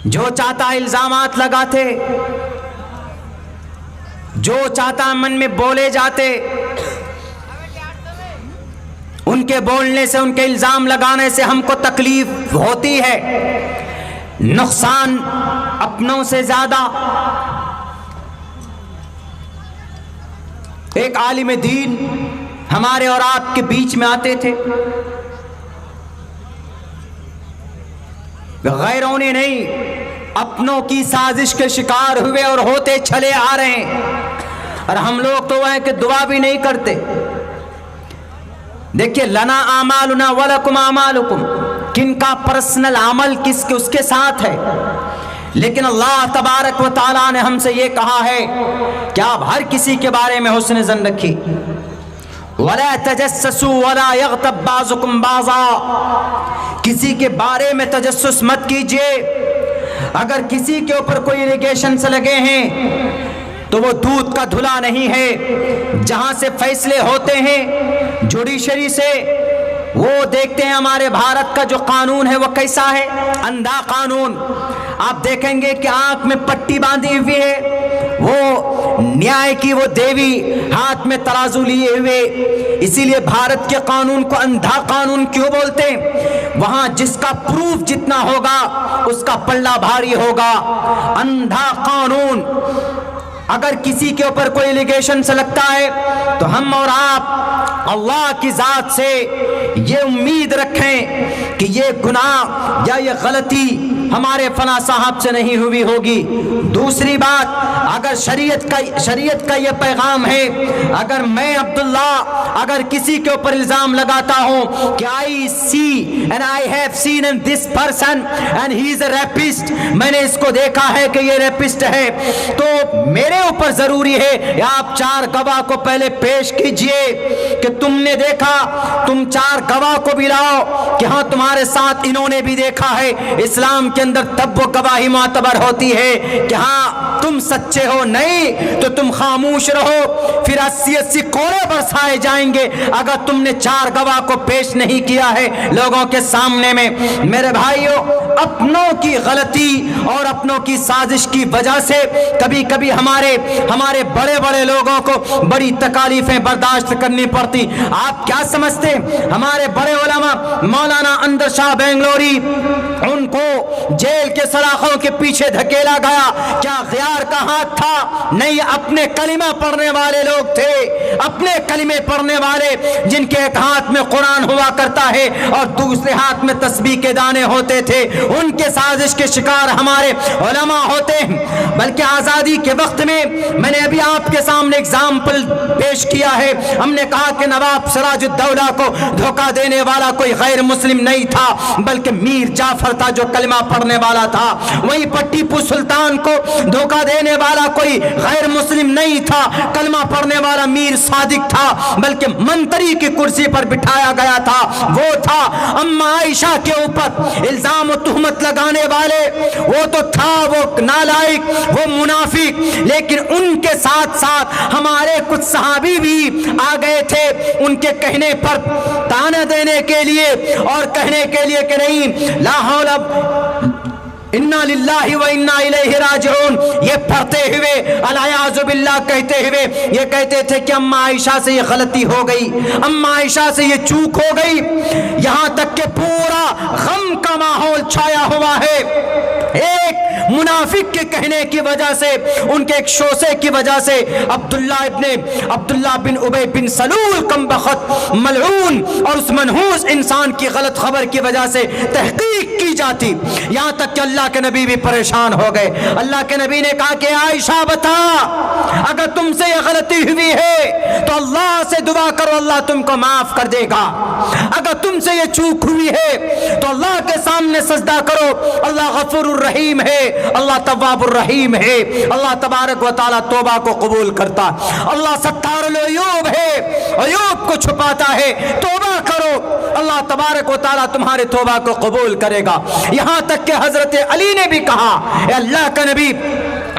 جو چاہتا الزامات لگاتے، جو چاہتا من میں بولے جاتے، ان کے بولنے سے، ان کے الزام لگانے سے ہم کو تکلیف ہوتی ہے، نقصان اپنوں سے زیادہ۔ ایک عالم دین ہمارے اور آپ کے بیچ میں آتے تھے، غیروں نے نہیں، اپنوں کی سازش کے شکار ہوئے اور ہوتے چلے آ رہے ہیں، اور ہم لوگ تو ہے کہ دعا بھی نہیں کرتے۔ دیکھیے، لنا اعمالنا ولکم اعمالکم، کن کا پرسنل عمل کس کے اس کے ساتھ ہے، لیکن اللہ تبارک و تعالیٰ نے ہم سے یہ کہا ہے کہ آپ ہر کسی کے بارے میں حسن ظن رکھیے۔ وَلَا تَجَسَّسُوا وَلَا يَغْتَبْ بَعْضُكُمْ بَعْضًا، کسی کے بارے میں تجسس مت کیجئے۔ اگر کسی کے اوپر کوئی ایلیگیشن سے لگے ہیں تو وہ دودھ کا دھلا نہیں ہے۔ جہاں سے فیصلے ہوتے ہیں جوڈیشری سے، وہ دیکھتے ہیں ہمارے بھارت کا جو قانون ہے وہ کیسا ہے، اندھا قانون۔ آپ دیکھیں گے کہ آنکھ میں پٹی باندھی ہوئی ہے، وہ نیائے کی وہ دیوی ہاتھ میں ترازو لیے ہوئے۔ اسی لیے بھارت کے قانون کو اندھا قانون کیوں بولتے ہیں؟ وہاں جس کا پروف جتنا ہوگا اس کا پلہ بھاری ہوگا۔ اندھا قانون۔ اگر کسی کے اوپر کوئی ایلیگیشن سے لگتا ہے تو ہم اور آپ اللہ کی ذات سے یہ امید رکھیں کہ یہ گناہ یا یہ غلطی ہمارے فلاں صاحب سے نہیں ہوئی ہوگی۔ دوسری بات، اگر شریعت کا یہ پیغام ہے، اگر میں عبداللہ اگر کسی کے اوپر الزام لگاتا ہوں کہ I see and I have seen this person and he is a rapist، میں نے اس کو دیکھا ہے کہ یہ ریپسٹ ہے، تو میرے اوپر ضروری ہے آپ 4 گواہ کو پہلے پیش کیجئے کہ تم نے دیکھا، تم 4 گواہ کو بھی لاؤ کہ ہاں تمہارے ساتھ انہوں نے بھی دیکھا ہے۔ اسلام کے اندر تب وہ گواہی معتبر ہوتی ہے کہ ہاں تم سچے ہو، نہیں تو تم خاموش رہو، پھر 80 کوڑے برسائے جائیں گے اگر تم نے 4 گواہ کو پیش نہیں کیا ہے لوگوں کے سامنے میں۔ میرے بھائیوں، اپنوں کی غلطی اور اپنوں کی سازش کی وجہ سے کبھی کبھی ہمارے بڑے بڑے لوگوں کو بڑی تکالیفیں برداشت کرنی پڑتی۔ آپ کیا سمجھتے ہیں ہمارے بڑے علماء مولانا اندر شاہ بنگلوری، ان کو جیل کے سلاخوں کے پیچھے دھکیلا گیا، کیا غیار کا ہاتھ تھا؟ نہیں، اپنے کلمہ پڑھنے والے لوگ تھے، اپنے کلمے پڑھنے والے جن کے ایک ہاتھ میں قرآن ہوا کرتا ہے اور دوسرے ہاتھ میں تسبیح کے دانے ہوتے تھے، ان کے سازش کے شکار ہمارے علماء ہوتے ہیں۔ بلکہ آزادی کے وقت میں نے ابھی آپ کے سامنے اگزامپل پیش کیا ہے، ہم نے کہا کہ نواب سراج الدولہ کو دھوکہ دینے والا کوئی غیر مسلم نہیں تھا بلکہ میر جعفر تھا جو کلمہ پڑھنے والا تھا۔ وہی پر ٹیپو سلطان کو دھوکہ دینے والا کوئی غیر مسلم نہیں تھا، کلمہ پڑھنے والا میر صادق تھا، بلکہ منتری کی کرسی پر بٹھایا گیا تھا وہ تھا۔ اما عائشہ کے اوپر الزام و تہمت لگانے والے وہ تو تھا، وہ نالائق، وہ منافق، لیکن ان کے ساتھ ساتھ ہمارے کچھ صحابی بھی آ گئے تھے ان کے کہنے پر تانا دینے کے لیے اور کہنے کے لیے کہ نہیں، لا حول انا للہ و انا الیہ راجعون، یہ پڑھتے ہوئے الیاذ باللہ کہتے ہوئے یہ کہتے تھے کہ اما عائشہ سے یہ غلطی ہو گئی، اما عائشہ سے یہ چوک ہو گئی، یہاں تک کہ پورا غم کا ماحول چھایا ہوا ہے۔ ایک منافق کے کہنے کی وجہ سے، ان کے ایک شوسے کی وجہ سے عبداللہ بن ابی بن سلول کم بخت ملعون اور اس منحوس انسان کی غلط خبر کی وجہ سے تحقیق کی جاتی، یہاں تک کہ اللہ کے نبی بھی پریشان ہو گئے۔ اللہ کے نبی نے کہا کہ عائشہ بتا، اگر تم سے یہ غلطی ہوئی ہے تو اللہ سے دعا کرو، اللہ تم کو معاف کر دے گا۔ اگر تم سے یہ چوک ہوئی ہے تو اللہ کے سامنے سجدہ کرو، اللہ غفور الرحیم ہے، اللہ تواب الرحیم ہے، اللہ تبارک و تعالی توبہ کو قبول کرتا، اللہ ستار العیوب ہے، عیوب کو چھپاتا ہے، توبہ کرو، اللہ تبارک و تعالی تمہارے توبہ کو قبول کرے گا۔ یہاں تک کہ حضرت علی نے بھی کہا، اے اللہ کا نبی،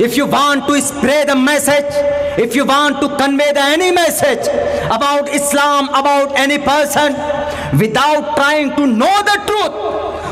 If you want to spread the message, if you want to convey the any message about Islam, about any person, without trying to know the truth,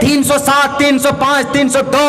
307, 305, 302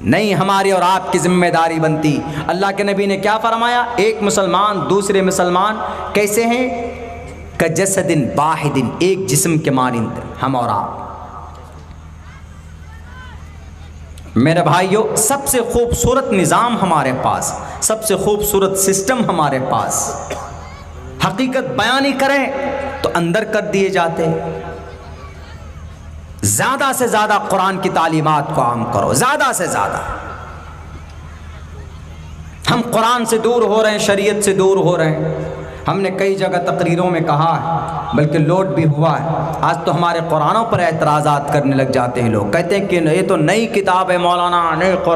نہیں ہماری اور آپ کی ذمہ داری بنتی۔ اللہ کے نبی نے کیا فرمایا؟ ایک مسلمان دوسرے مسلمان کیسے ہیں؟ کجسد واحد، ایک جسم کے مانند ہم اور آپ۔ میرے بھائیو، سب سے خوبصورت نظام ہمارے پاس، سب سے خوبصورت سسٹم ہمارے پاس، حقیقت بیانی کریں تو اندر کر دیے جاتے۔ زیادہ سے زیادہ قرآن کی تعلیمات کو عام کرو، زیادہ سے زیادہ۔ ہم قرآن سے دور ہو رہے ہیں، شریعت سے دور ہو رہے ہیں۔ ہم نے کئی جگہ تقریروں میں کہا ہے، بلکہ لوٹ بھی ہوا ہے، آج تو ہمارے قرآنوں پر اعتراضات کرنے لگ جاتے ہیں لوگ، کہتے ہیں کہ یہ تو نئی کتاب ہے مولانا، نئی قرآن